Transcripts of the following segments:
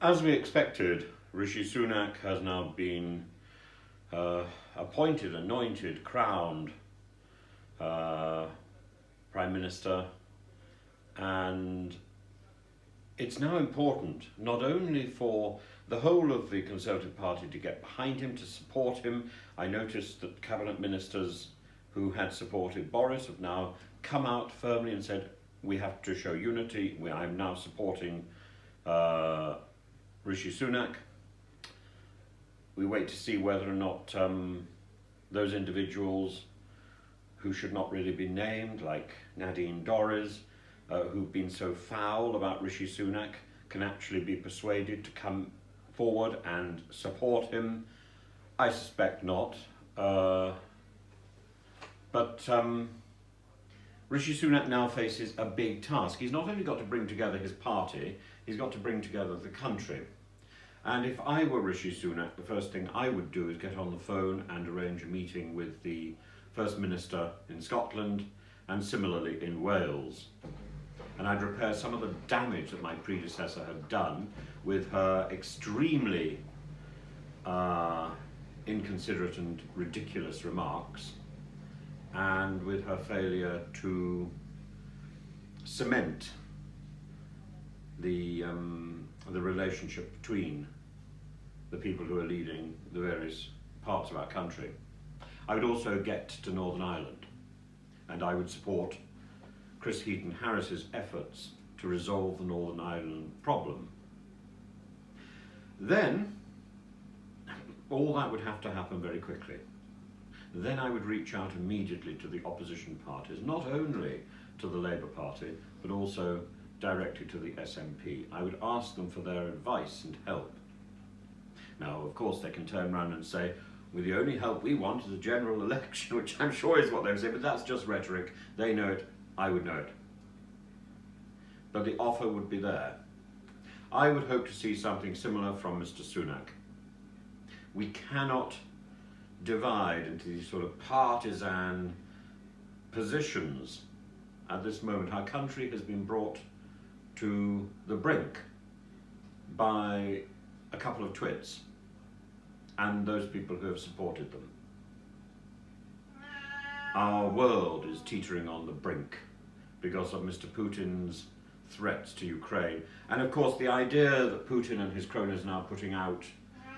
As we expected, Rishi Sunak has now been appointed, anointed, crowned Prime Minister, and it's now important not only for the whole of the Conservative Party to get behind him, to support him. I noticed that cabinet ministers who had supported Boris have now come out firmly and said, we have to show unity. I'm now supporting Rishi Sunak. We wait to see whether or not those individuals who should not really be named, like Nadine Dorries, who've been so foul about Rishi Sunak, can actually be persuaded to come forward and support him. I suspect not. But Rishi Sunak now faces a big task. He's not only got to bring together his party, he's got to bring together the country. And if I were Rishi Sunak, the first thing I would do is get on the phone and arrange a meeting with the First Minister in Scotland and similarly in Wales. And I'd repair some of the damage that my predecessor had done with her extremely inconsiderate and ridiculous remarks, and with her failure to cement the relationship between the people who are leading the various parts of our country. I would also get to Northern Ireland, and I would support Chris Heaton Harris's efforts to resolve the Northern Ireland problem. Then, all that would have to happen very quickly. Then I would reach out immediately to the opposition parties, not only to the Labour Party, but also directly to the SNP. I would ask them for their advice and help. Now, of course, they can turn around and say, well, the only help we want is a general election, which I'm sure is what they would say, but that's just rhetoric. They know it, I would know it. But the offer would be there. I would hope to see something similar from Mr. Sunak. We cannot divide into these sort of partisan positions at this moment. Our country has been brought to the brink by a couple of twits and those people who have supported them. Our world is teetering on the brink because of Mr. Putin's threats to Ukraine. And of course the idea that Putin and his cronies are now putting out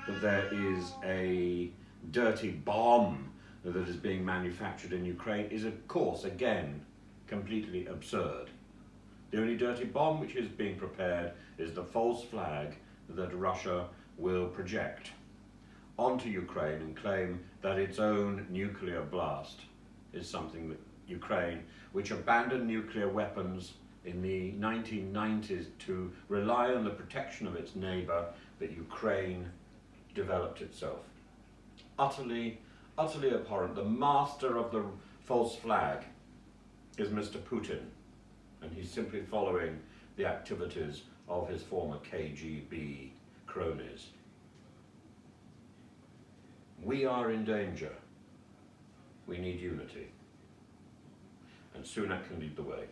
that there is a dirty bomb that is being manufactured in Ukraine is, of course, again, completely absurd. The only dirty bomb which is being prepared is the false flag that Russia will project onto Ukraine and claim that its own nuclear blast is something that Ukraine, which abandoned nuclear weapons in the 1990s to rely on the protection of its neighbour, that Ukraine developed itself. Utterly abhorrent. The master of the false flag is Mr. Putin, and he's simply following the activities of his former KGB cronies. We are in danger. We need unity. And Sunak can lead the way.